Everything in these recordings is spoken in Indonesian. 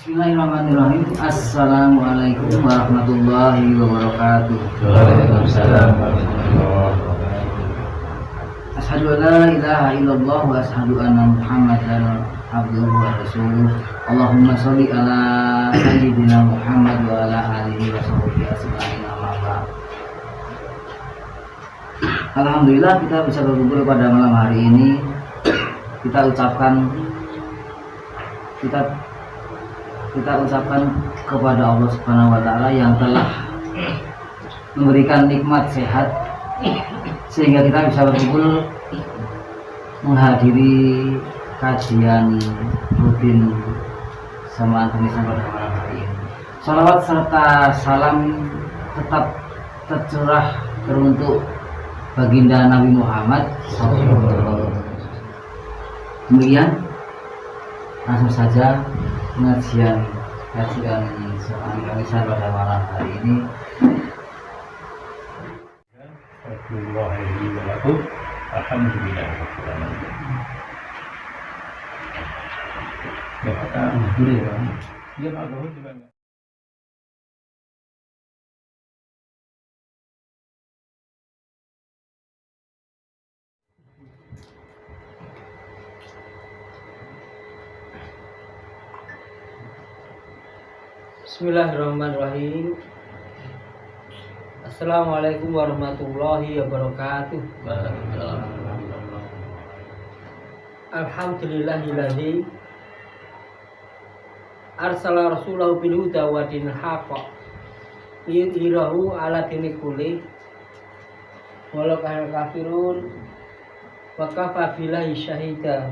Bismillahirrahmanirrahim. Assalamualaikum warahmatullahi wabarakatuh. Waalaikumsalam warahmatullahi wabarakatuh. Asyhadu an la ilaha illallah wa asyhadu anna Muhammadan abduhu wa rasuluh. Allahumma sholli ala sayyidina Muhammad wa ala alihi wa sahbihi ajma'in. Amma ba'd. Alhamdulillah kita bisa berkumpul pada malam hari ini. Kita ucapkan kepada Allah Subhanahu wa taala yang telah memberikan nikmat sehat sehingga kita bisa berkumpul menghadiri kajian rutin Samaan Tulisan pada malam hari ini. Salawat serta salam tetap tercurah teruntuk baginda Nabi Muhammad SAW. Kemudian langsung saja kajian Samaan Tulisan pada malam hari ini. Alhamdulillah. Ya, alhamdulillah. Dia mau juga. Bismillahirrahmanirrahim. Assalamualaikum warahmatullahi wabarakatuh. Alhamdulillahilladzi arsala rasulahu bil huda wa dinil haqq liyudhhirahu ala dini kulli walau kana kafirun wa kafa billahi syahida.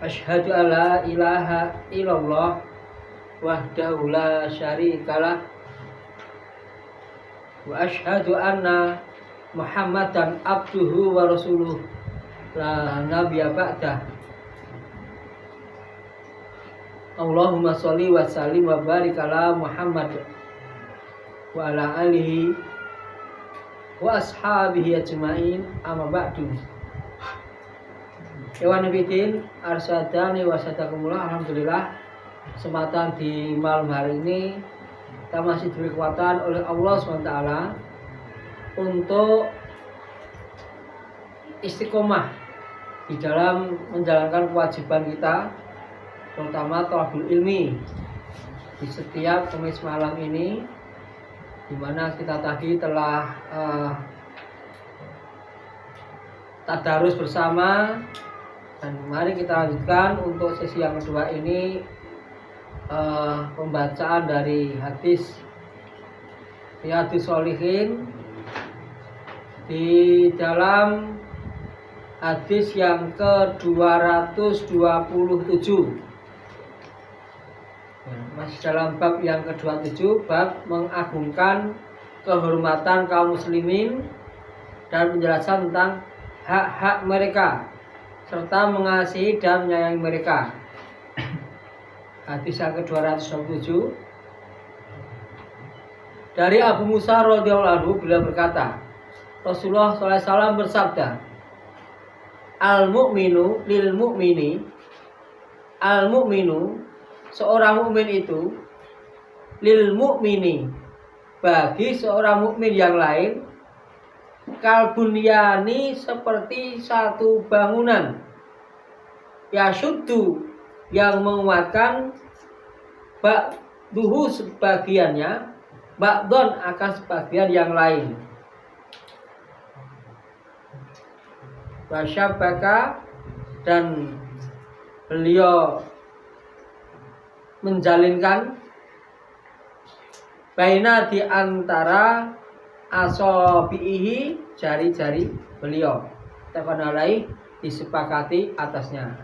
Asyhadu an la ilaha illallah wahdahu la syarikalah wa asyhadu anna Muhammadan abduhu wa rasuluh la nabiyya ba'dah. Allahumma sholli wa sallim wa barik ala Muhammad wa ala alihi wa ashabihi ajma'in, amma ba'du. Ewan Bidin arsadani wasadakumullah. Alhamdulillah, kesempatan di malam hari ini kita masih diberi kekuatan oleh Allah SWT untuk istiqomah di dalam menjalankan kewajiban kita, terutama thalabul ilmi di setiap Kamis malam ini, di mana kita tadi telah tadarus bersama. Dan mari kita lanjutkan untuk sesi yang kedua ini, pembacaan dari hadis Riyadhus Shalihin. Di dalam hadis yang ke-227, masih dalam bab yang ke-27, bab mengagungkan kehormatan kaum muslimin dan menjelaskan tentang hak-hak mereka serta mengasihi dan menyayangi mereka. Hadis yang ke-227 dari Abu Musa radhiyallahu anhu, beliau berkata, Rasulullah SAW bersabda, al-mu'minu lil mu'mini, al-mu'minu seorang mukmin itu, lil mu'mini bagi seorang mukmin yang lain, kalbunyani seperti satu bangunan, yasuddu yang menguatkan, ba'duhu sebagiannya, ba'don akan sebagian yang lain. Wasyabaka dan beliau menjalinkan baina di antara asabihi, jari-jari beliau, tafanalai disepakati atasnya.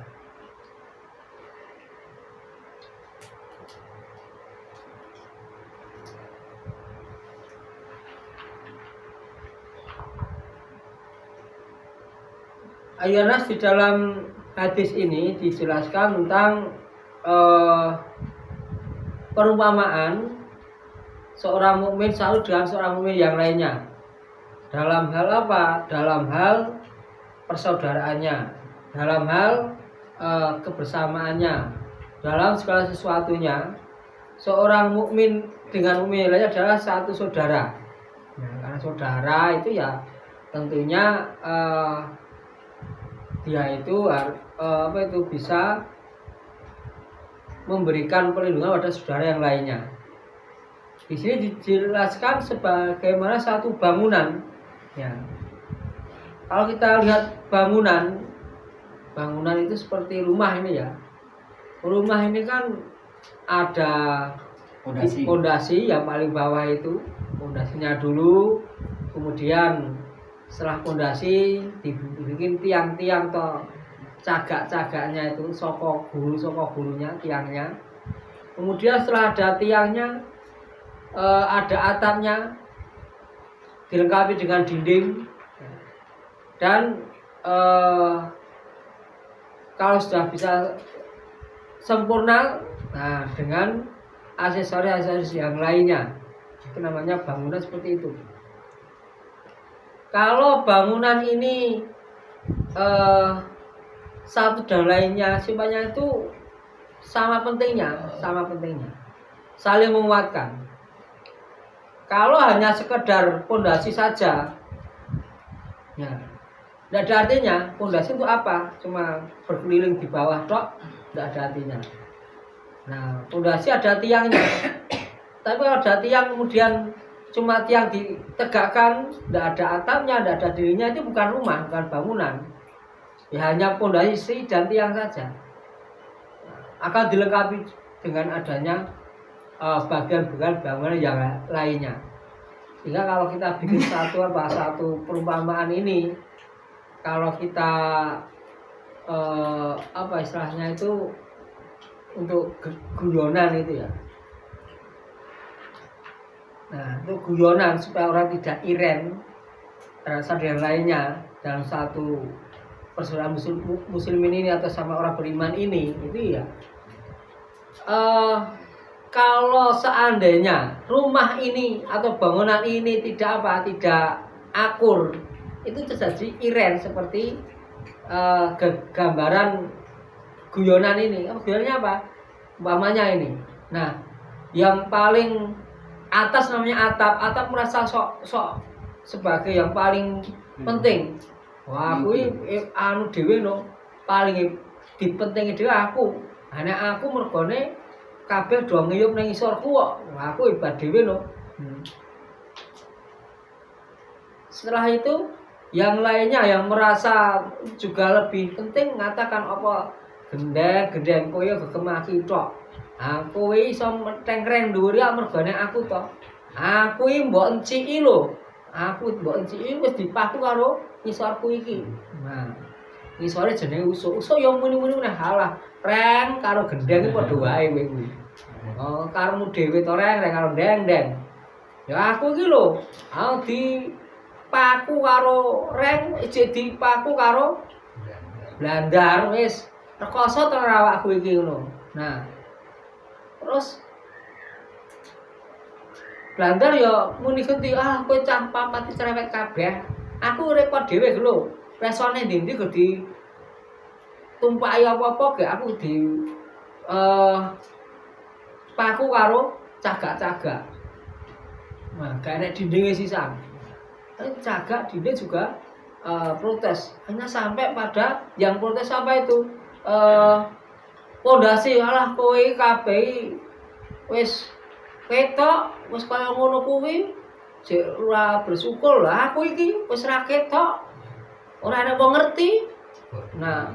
Ayunas, di dalam hadis ini dijelaskan tentang perumpamaan seorang mukmin selalu dengan seorang mukmin yang lainnya. Dalam hal apa? Dalam hal persaudaraannya, dalam hal kebersamaannya dalam segala sesuatunya. Seorang mukmin dengan mukmin yang lainnya adalah satu saudara. Nah, karena saudara itu ya tentunya dia itu bisa memberikan perlindungan pada saudara yang lainnya. Di sini dijelaskan sebagaimana satu bangunan. Ya. Kalau kita lihat bangunan itu seperti rumah ini ya. Rumah ini kan ada fondasi yang paling bawah itu, fondasinya dulu, kemudian setelah fondasi dibikin tiang-tiang atau cagak-cagaknya itu, soko gurunya tiangnya. Kemudian setelah ada tiangnya, ada atapnya, dilengkapi dengan dinding, dan kalau sudah bisa sempurna, nah dengan aksesoris yang lainnya, itu namanya bangunan seperti itu. Kalau bangunan ini satu dan lainnya semuanya itu sama pentingnya, saling menguatkan. Kalau hanya sekedar fondasi saja, ya, tidak ada artinya. Fondasi itu apa? Cuma berkeliling di bawah tok, tidak ada artinya. Nah, fondasi ada tiangnya. Tapi kalau ada tiang kemudian cuma tiang ditegakkan, tidak ada atapnya, tidak ada dindingnya, itu bukan rumah, bukan bangunan. Ya hanya fondasi dan tiang saja. Akan dilengkapi dengan adanya bagian-bagian bangunan yang lainnya. Sehingga kalau kita bikin satu perumpamaan ini, kalau kita istilahnya itu untuk guyonan itu ya. Nah, itu guyonan supaya orang tidak iren terhadap yang lainnya dalam satu persaudaraan muslimin ini atau sama orang beriman ini, itu ya. Kalau seandainya rumah ini atau bangunan ini tidak akur, itu terjadi iren seperti gambaran guyonan ini. Guyonannya apa? Umpamanya ini. Nah, yang paling atas namanya atap merasa sok sebagai yang paling penting. Wah, aku anu dhewe no, paling dipentingi dhewe aku. Hanya aku mergone kabeh do ngiyup nang isorku kok. Wah, aku hebat dhewe no. Setelah itu yang lainnya yang merasa juga lebih penting mengatakan apa gendeng kowe gekemaki tok. Aku iso tengkreng dhuwur ya mergane aku to. Aku iki mbok enciki lho. Aku mbok enciki wis dipaku karo ngisorku iki. Nah, ngisore jenenge usuk. Usuk ya muni-muni neh halah. Reng karo gendeng iki padha wae kowe kuwi. Oh, karemu dhewe to reng karo ndeng-ndeng. Ya aku iki lho, aku dipaku karo reng, ijek dipaku karo blandar wis rekoso to awakku iki ngono. Nah, terus blandar ya muni genti, kowe cah pati cerewet kabeh. Aku repot dhewe lho. Resone ndi-ndi go ditumpaki apa-apa ge aku di paku karo cagak-cagak. Nah, gak enek dindinge sisan. Cagak dinding juga protes. Hanya sampai pada yang protes apa itu? Pondasi alah kowe kabeh wis ketok, wis kaya ngono kuwi, jek ora bersyukur lah aku iki wis ra ketok. Ora ana wong ngerti. Nah,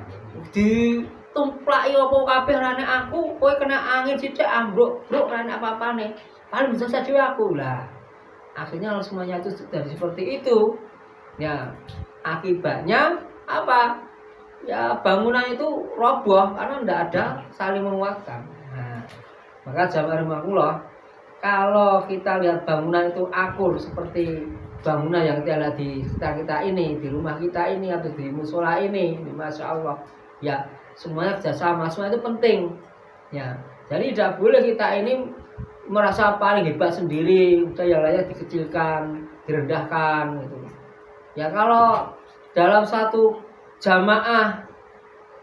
ditumplaki apa kabeh rane aku, kowe kena angin sithik ambruk, bruk rane apa-apane. Paling bisa saja aku lah. Akhirnya semuanya itu dari seperti itu. Ya, akibatnya apa? Ya bangunan itu roboh karena tidak ada saling menguatkan. Nah, maka jamaah rahimakumullah, kalau kita lihat bangunan itu akur seperti bangunan yang kita lihat di sekitar kita ini, di rumah kita ini atau di musola ini, masya Allah, ya semuanya kerjasama, semua itu penting. Ya, jadi tidak boleh kita ini merasa paling hebat sendiri, udah yang lainnya dikecilkan, direndahkan gitu. Ya kalau dalam satu jamaah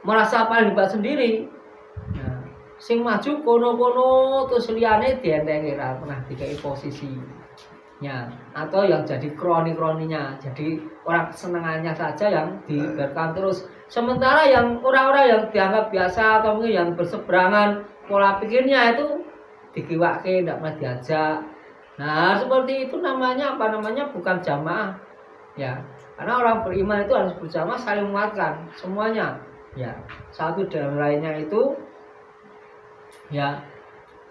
merasa paling hebat sendiri. Nah, sing maju kono-kono terus liyane dientengi ra pernah dikai posisinya atau yang jadi kroni-kroninya, jadi orang kesenangannya saja yang dibiarkan terus. Sementara yang orang-orang yang dianggap biasa atau mungkin yang berseberangan pola pikirnya itu dikiwake, tidak pernah diajak. Nah, seperti itu namanya apa namanya? Bukan jamaah. Ya, karena orang beriman itu harus berjamaah, saling menguatkan semuanya. Ya, satu dan lainnya itu ya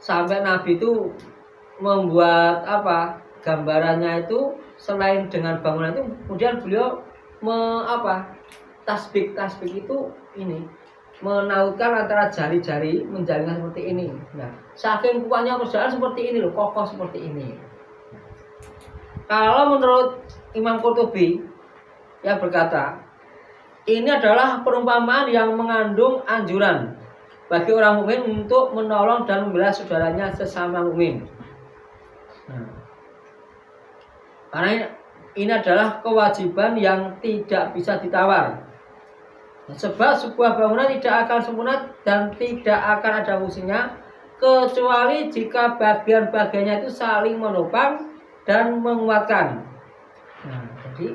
sampai Nabi itu membuat apa? Gambarannya itu selain dengan bangunan itu kemudian beliau tasbih itu ini menautkan antara jari-jari menjalinkan seperti ini. Nah, saking kuatnya perjalanan seperti ini loh, kokoh seperti ini. Kalau menurut Imam Qurtubi yang berkata, ini adalah perumpamaan yang mengandung anjuran bagi orang mukmin untuk menolong dan membela saudaranya sesama mukmin. Nah, karena ini adalah kewajiban yang tidak bisa ditawar. Sebab sebuah bangunan tidak akan sempurna dan tidak akan ada fungsinya kecuali jika bagian-bagiannya itu saling menopang dan menguatkan. Nah, jadi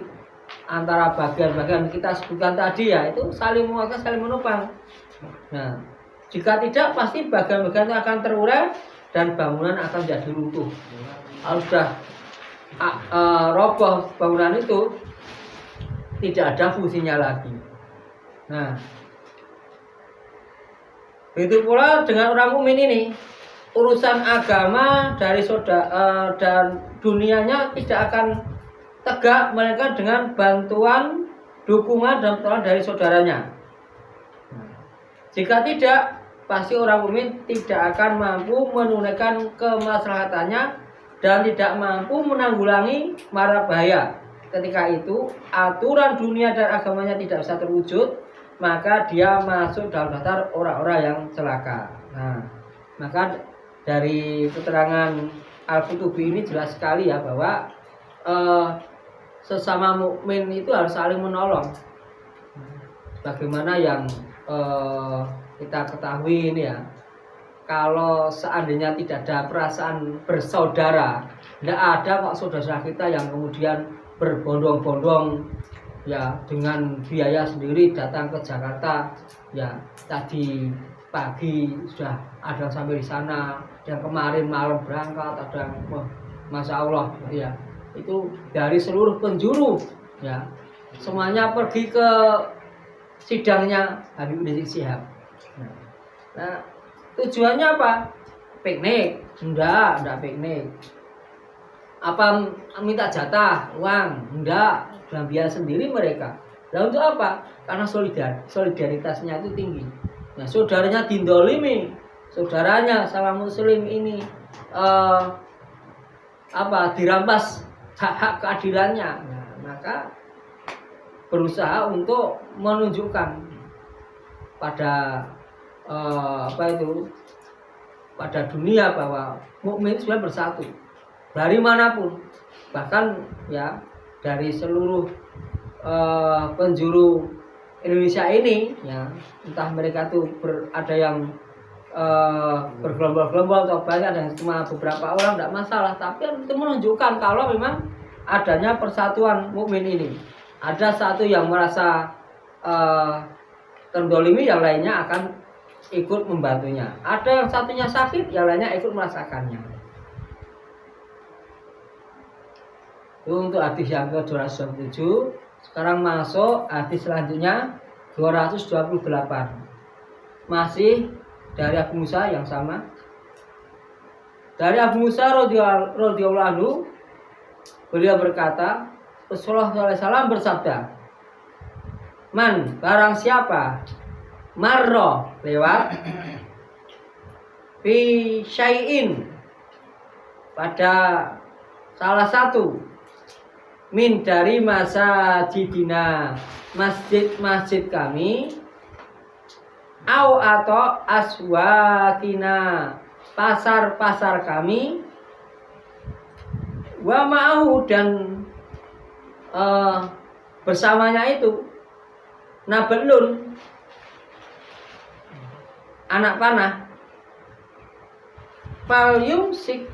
antara bagian-bagian kita sebutkan tadi ya itu saling menguatkan, saling menopang. Nah, jika tidak pasti bagian-bagian itu akan terurai dan bangunan akan jadi runtuh. Kalau sudah roboh bangunan itu tidak ada fungsinya lagi. Nah, begitu pula dengan orang mukmin ini, urusan agama dari saudara dan dunianya tidak akan tegak melainkan dengan bantuan, dukungan dan pertolongan dari saudaranya. Jika tidak, pasti orang mukmin tidak akan mampu menunaikan kemaslahatannya dan tidak mampu menanggulangi mara bahaya. Ketika itu aturan dunia dan agamanya tidak bisa terwujud, maka dia masuk dalam daftar orang-orang yang celaka. Nah, maka dari keterangan Al-Qurtubi ini jelas sekali ya bahwa sesama mukmin itu harus saling menolong. Bagaimana yang kita ketahui ini ya, kalau seandainya tidak ada perasaan bersaudara, tidak ada kok saudara kita yang kemudian berbondong-bondong ya dengan biaya sendiri datang ke Jakarta. Ya tadi pagi sudah ada sampai di sana, yang kemarin malam berangkat, ada Masya Allah ya, itu dari seluruh penjuru ya, semuanya pergi ke sidangnya Habib Rizik Syihab. Nah, tujuannya apa? Piknik? Enggak piknik. Apa minta jatah uang? Enggak, dalam biaya sendiri mereka. Lalu untuk apa? Karena solidaritasnya itu tinggi. Nah, saudaranya dindolimi, saudaranya sama muslim ini dirampas hak keadilannya. Nah, maka berusaha untuk menunjukkan pada pada dunia bahwa mukmin sudah bersatu dari manapun, bahkan ya dari seluruh penjuru Indonesia ini ya, entah mereka tuh ada yang bergelombol-gelombol atau banyak dan cuma beberapa orang tidak masalah, tapi itu menunjukkan kalau memang adanya persatuan mukmin ini. Ada satu yang merasa terdolimi, yang lainnya akan ikut membantunya. Ada yang satunya sakit, yang lainnya ikut merasakannya. Itu untuk hadis yang ke-227. Sekarang masuk hadis selanjutnya 228. Masih dari Abu Musa yang sama. Dari Abu Musa radhiyallahu anhu, beliau berkata, Rasulullah SAW bersabda, man, barang siapa marro, lewat fi syai'in, pada salah satu min dari masajidina, masjid-masjid kami, au atau aswakina, pasar-pasar kami, wa ma'ahu, dan bersamanya itu nabelun anak panah, fal yumsik,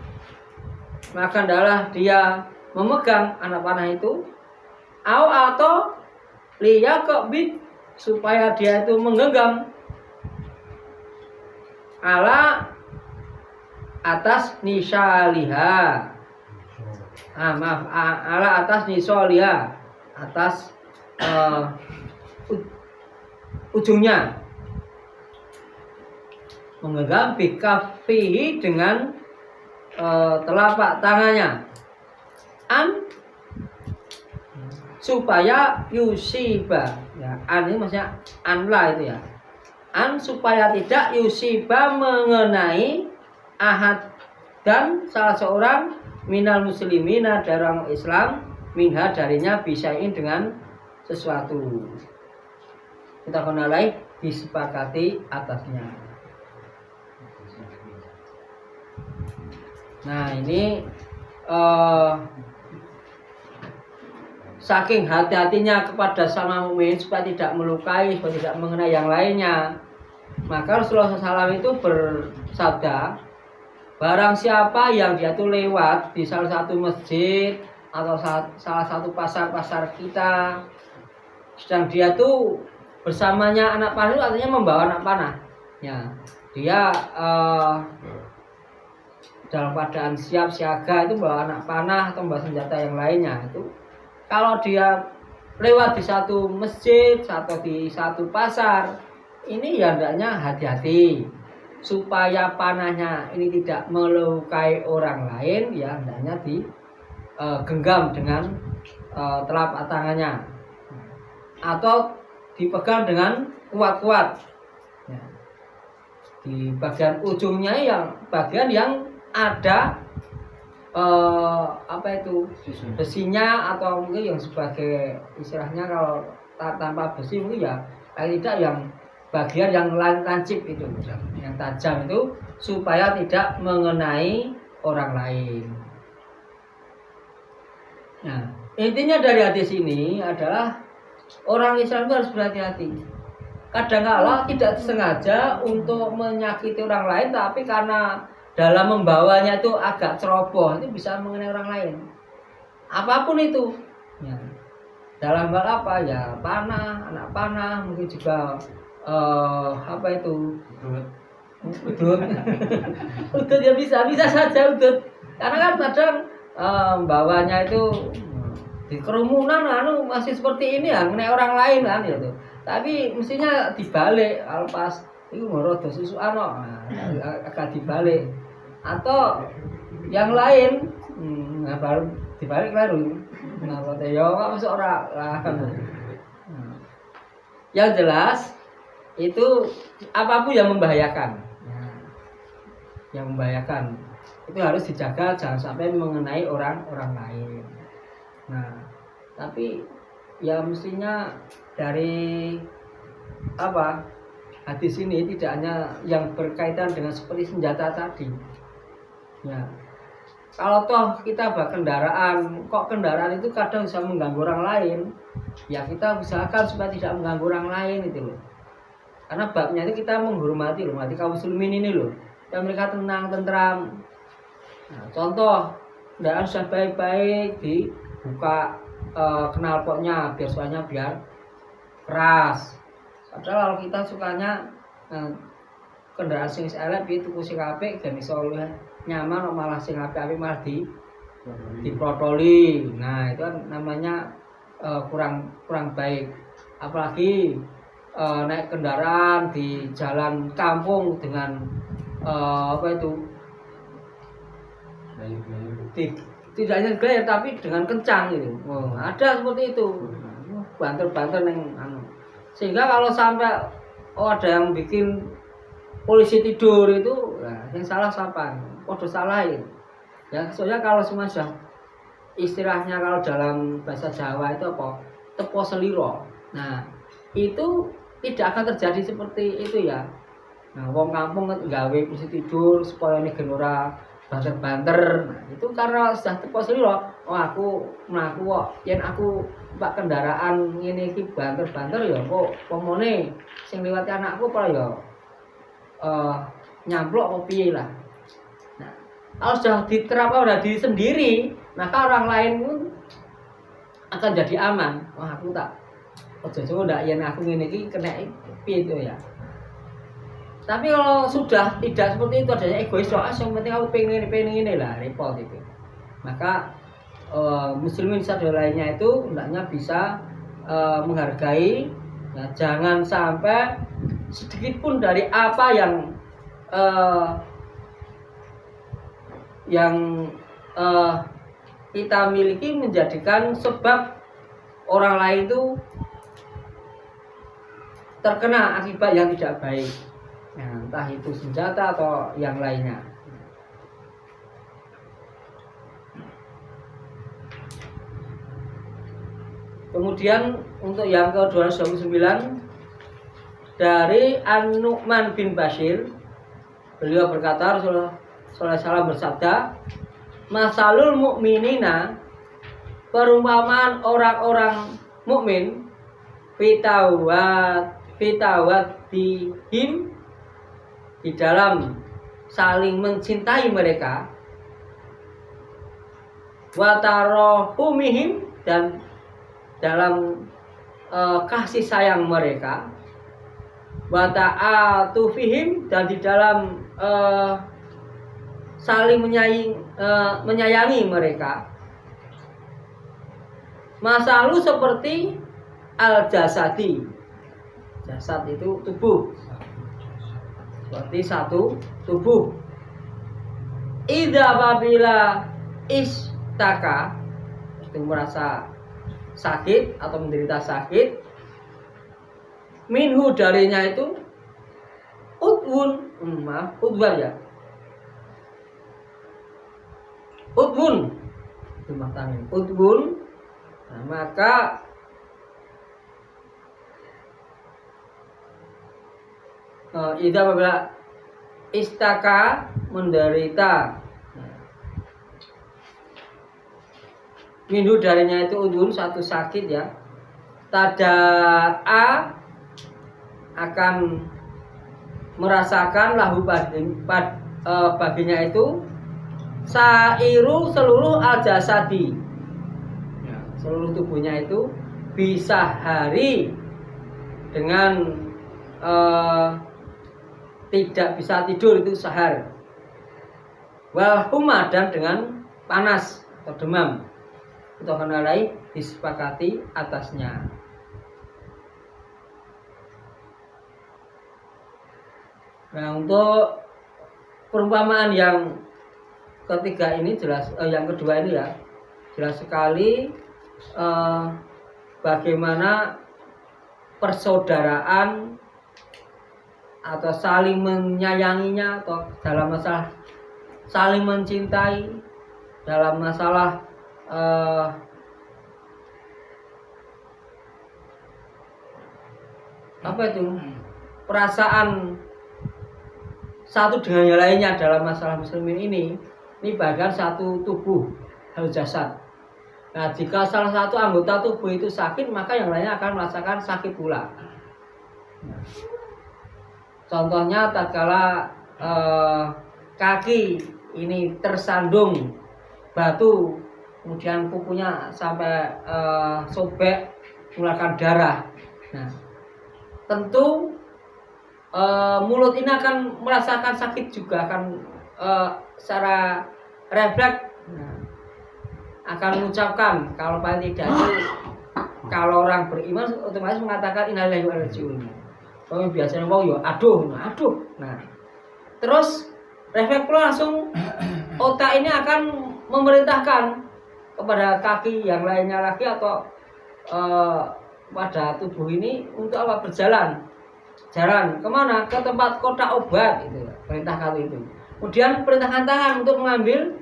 maka adalah dia memegang anak panah itu, atau liyaqbid, supaya dia itu menggenggam ala atas nisaliha, ala atas nisaliha, atas ujungnya, menggenggam bikafihi dengan telapak tangannya, supaya yusiba, ya, ini maksudnya anla itu ya, supaya tidak yusiba mengenai ahad dan salah seorang minal muslimina dari orang Islam, minha darinya, bisain dengan sesuatu. Kita kenalai disepakati atasnya. Nah ini saking hati-hatinya kepada sama mukmin supaya tidak melukai, supaya tidak mengenai yang lainnya, maka Rasulullah SAW itu bersabda, barang siapa yang dia tuh lewat di salah satu masjid atau salah satu pasar-pasar kita, sedang dia tuh bersamanya anak panah, itu artinya membawa anak panah, ya, dia dalam keadaan siap siaga itu bawa anak panah atau membawa senjata yang lainnya. Itu kalau dia lewat di satu masjid atau di satu pasar, ini ya hendaknya hati-hati supaya panahnya ini tidak melukai orang lain, ya hendaknya digenggam dengan telapak tangannya atau dipegang dengan kuat-kuat, ya. Di bagian ujungnya yang bagian yang ada besinya, atau mungkin yang sebagai istilahnya kalau tanpa besi mungkin ya paling tidak yang bagian yang lancip itu, yang tajam itu, supaya tidak mengenai orang lain. Nah, intinya dari hadis ini adalah orang Islam itu harus berhati-hati. Kadang-kala tidak sengaja untuk menyakiti orang lain, tapi karena dalam membawanya itu agak ceroboh, itu bisa mengenai orang lain. Apapun itu, ya. Dalam hal apa ya, panah, anak panah, mungkin juga udut ya bisa saja udut, karena kan kadang bawanya itu di kerumunan masih seperti ini ya, mengenai orang lain kan gitu. Tapi mestinya dibalik, kalau pas itu ngorodo susuan agak dibalik, atau yang lain baru dibalik baru. Nah, ya masuk orang lah. Yang jelas itu apapun yang membahayakan, yang membahayakan itu harus dijaga, jangan sampai mengenai orang lain. Nah, tapi ya mestinya dari hadis ini tidak hanya yang berkaitan dengan seperti senjata tadi. Ya, kalau toh kita berkendaraan, kok kendaraan itu kadang bisa mengganggu orang lain, ya kita usahakan supaya tidak mengganggu orang lain itu loh. Karena babnya itu kita menghormati kaum muslimin ini loh, dan mereka tenang, tentram. Nah, contoh, kendaraan sudah baik-baik dibuka knalpotnya biar suaranya biar keras. Padahal kalau kita sukanya kendaraan sing elek itu sing apik dan iso nyaman, malah sing apik malah diprotoli. Nah, itu kan namanya kurang baik. Apalagi naik kendaraan di jalan kampung dengan tidak hanya gaya tapi dengan kencang gitu. Ada seperti itu. Banter-banter sehingga kalau sampai ada yang bikin polisi tidur itu, yang salah siapa? Podo salah itu. Ya, soalnya kalau semua sudah istilahnya kalau dalam bahasa Jawa itu apa? Tepo seliro. Nah, itu tidak akan terjadi seperti itu ya. Nah, wong kampung gawe polisi tidur supaya ini genora banter-banter. Nah, itu karena sudah tepo seliro. Oh, aku mlaku kok yen aku pak kendaraan ngene iki banter-banter ya kok pomone sing liwati anakku apa ya nyamplok atau piye lah. Nah, kalau sudah diterapkan pada diri sendiri, maka orang lain pun akan jadi aman. Wah, aku tak ojo ndak yen aku ngene iki kena piye itu ya. Tapi kalau sudah tidak seperti itu, adanya egois soal yang penting aku pengen ini lah, repot itu. Maka muslimin satu lainnya itu hendaknya bisa menghargai, ya, jangan sampai sedikit pun dari apa yang kita miliki menjadikan sebab orang lain itu terkena akibat yang tidak baik. Ya, entah itu senjata atau yang lainnya. Kemudian untuk yang ke-229 dari An-Nu'man bin Bashir, beliau berkata, Rasulullah SAW bersabda, masalul mu'minina, perumpamaan orang-orang mukmin, fitawat dihim, di dalam saling mencintai mereka, watarohumihim, dan dalam kasih sayang mereka, wata'atufihim, dan di dalam saling menyayangi mereka. Masalu seperti al-jasadi, jasad itu tubuh, seperti satu tubuh. Idza apabila istaka, itu merasa sakit atau menderita sakit, minhu darinya itu udwun, udwan ya, udwun, rumah tangan udwun. Nah, maka idza apabila istaka, menderita, minhu darinya itu udhun, satu sakit ya, tada'a, akan merasakan lahu baginya itu sairu, seluruh al-jasadi, ya, seluruh tubuhnya itu bisa hari dengan tidak bisa tidur, itu sahar, wal huma, dan dengan panas atau demam, itu akan lain disepakati atasnya. Nah, untuk perumpamaan yang ketiga ini jelas, yang kedua ini ya, jelas sekali bagaimana persaudaraan atau saling menyayanginya, atau dalam masalah saling mencintai, dalam masalah apa itu, perasaan satu dengan yang lainnya dalam masalah muslimin ini bahkan satu tubuh, satu jasad. Nah, jika salah satu anggota tubuh itu sakit, maka yang lainnya akan merasakan sakit pula. Contohnya tatkala kaki ini tersandung batu, kemudian kukunya sampai sobek, mengeluarkan darah. Nah, tentu mulut ini akan merasakan sakit juga, akan secara refleks akan mengucapkan, kalau paling tidak itu, kalau orang beriman otomatis mengatakan innalillahi wa inna ilaihi raji'un. Kalau biasanya mau yo aduh. Nah, terus refleks pula langsung otak ini akan memerintahkan kepada kaki yang lainnya lagi atau pada tubuh ini untuk apa? Jalan kemana? Ke tempat kotak obat, itu perintahkan itu. Kemudian perintahkan tangan untuk mengambil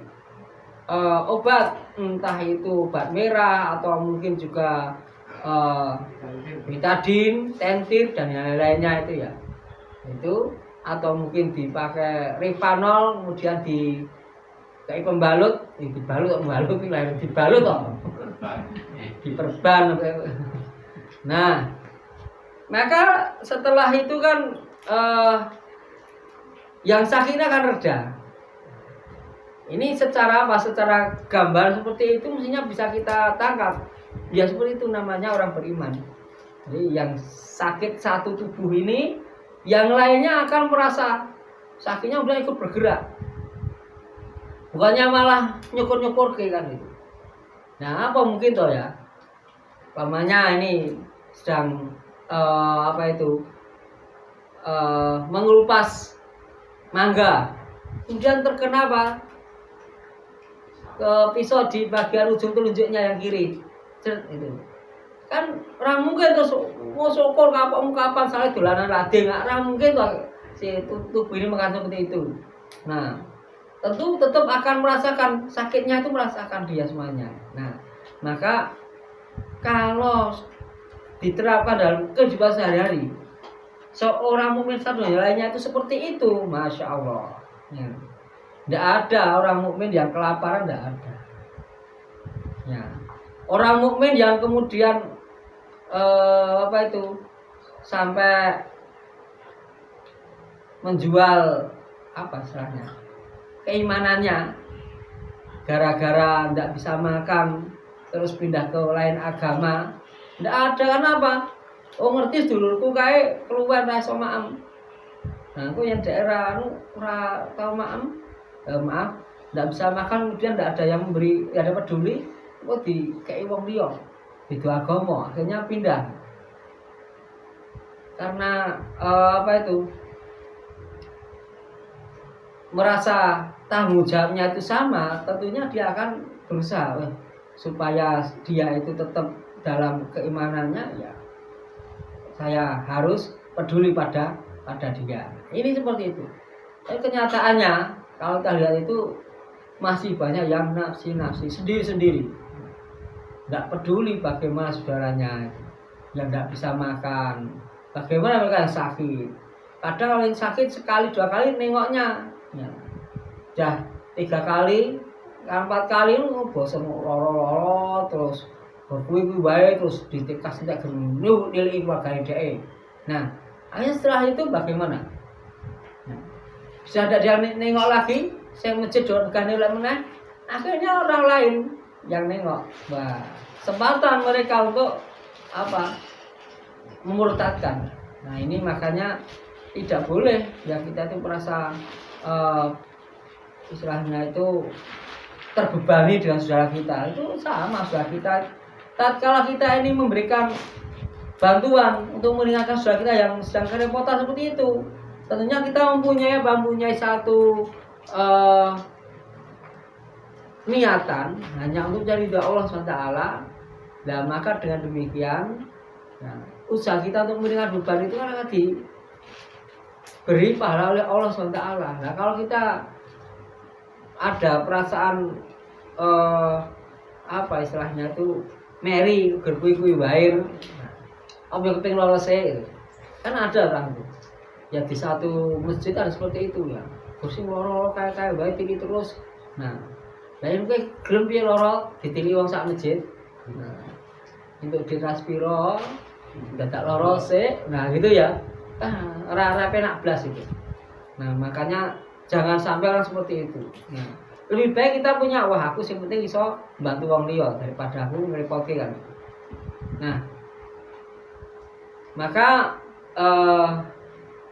obat, entah itu obat merah atau mungkin juga betadine, tentir, dan yang lainnya itu ya. Itu atau mungkin dipakai Rivanol, kemudian kayak pembalut, dibalut toh. Diperban. Nah, maka setelah itu kan yang sakit ini akan reda. Ini secara apa? Secara gambar seperti itu mestinya bisa kita tangkap. Ya seperti itu namanya orang beriman. Jadi yang sakit satu tubuh ini, yang lainnya akan merasa sakitnya udah ikut bergerak. Bukannya malah nyukur-nyukur kayak kan itu. Nah apa mungkin toh ya? Pamannya ini sedang mengelupas mangga, kemudian terkena apa? Ke pisau di bagian ujung telunjuknya yang kiri, itu kan orang mungkin terus mau syukur kapan salah dolanan lading, orang mungkin tuh si tubuh ini mengatakan seperti itu. Nah tentu tetap akan merasakan sakitnya, itu merasakan dia semuanya. Nah maka kalau diterapkan dalam kehidupan sehari-hari, seorang mukmin satu yang lainnya itu seperti itu, masya Allah. Ya. Tidak ada orang mukmin yang kelaparan, tidak ada. Ya. Orang mukmin yang kemudian sampai menjual apa istilahnya keimanannya gara-gara tidak bisa makan terus pindah ke lain agama, tidak ada. Kenapa? Oh ngerti dulurku kayak keluar rasa maam. Nah aku yang daerah ora tahu maam, maaf tidak bisa makan, kemudian tidak ada yang memberi, tidak ada peduli, kok di kayak wong liya beda agama, akhirnya pindah karena merasa tanggung jawabnya itu sama. Tentunya dia akan berusaha supaya dia itu tetap dalam keimanannya. Ya saya harus peduli pada dia. Ini seperti itu. Tapi kenyataannya kalau kita lihat itu masih banyak yang nafsi sendiri-sendiri, tidak peduli bagaimana saudaranya yang tidak bisa makan, bagaimana mereka yang sakit. Kadang kalau yang sakit sekali 2 kali nengoknya, ya, udah 3 kali, 4 kali lu bosan loro terus berkuih baik terus ditekas tidak gemuk nilai keluarga DE. Nah, akhirnya setelah itu bagaimana? Nah, bisa ada dia nengok lagi, saya masjid doakan nilai meneh. Akhirnya orang lain yang nengok. Wah, kesempatan mereka untuk apa? Memurtadkan. Nah, ini makanya tidak boleh ya kita itu merasa istilahnya itu terbebani dengan saudara kita. Itu sama saudara kita. Tatkala kita ini memberikan bantuan untuk meringankan saudara kita yang sedang kerepotan seperti itu, tentunya kita mempunyai satu niatan hanya untuk mencari ridha Allah SWT. Nah maka dengan demikian, nah, usaha kita untuk meringankan beban itu kan akan diberi pahala oleh Allah SWT. Nah kalau kita ada perasaan apa istilahnya itu meri gerkui wair, apa yang penting lolos kan ada orang itu ya di satu masjid ada seperti itu ya, kursi loro kayak baik tinggi terus. Nah lain kayak gelem piye loro ditili wong sak masjid. Nah untuk diraspiro dadak loro sik, nah gitu ya, ora penak blas itu. Nah makanya jangan sampai orang seperti itu. Nah lebih baik kita punya, wah aku yang penting iso bantu wong liya daripada aku ngerepoke kan. Nah maka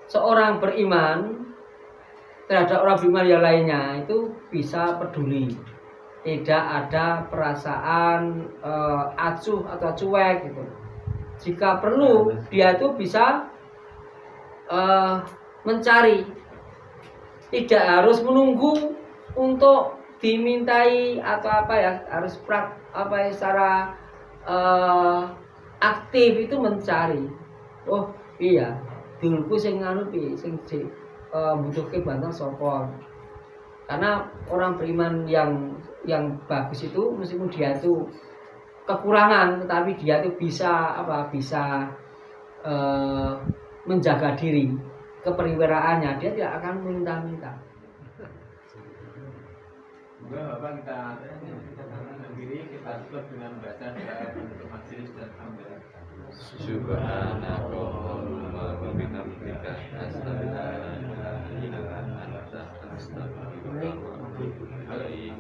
seorang beriman terhadap orang beriman yang lainnya itu bisa peduli, tidak ada perasaan acuh atau cuek gitu. Jika perlu dia itu bisa mencari, tidak harus menunggu untuk dimintai atau apa ya, harus secara aktif itu mencari. Oh iya, dulurku sing anu pi sing butuhke bantuan sapa. Karena orang beriman yang bagus itu meskipun dia itu kekurangan, tetapi dia itu bisa menjaga diri, keperwiraannya, dia tidak akan minta-minta. Semoga Bapak kita sendiri kita tutup dengan bacaan untuk majelis dan hamdalah. Subhanallahumma wa bihamdika asyhadu an la ilaha illa anta Astagfirullahaladzim. Alaihi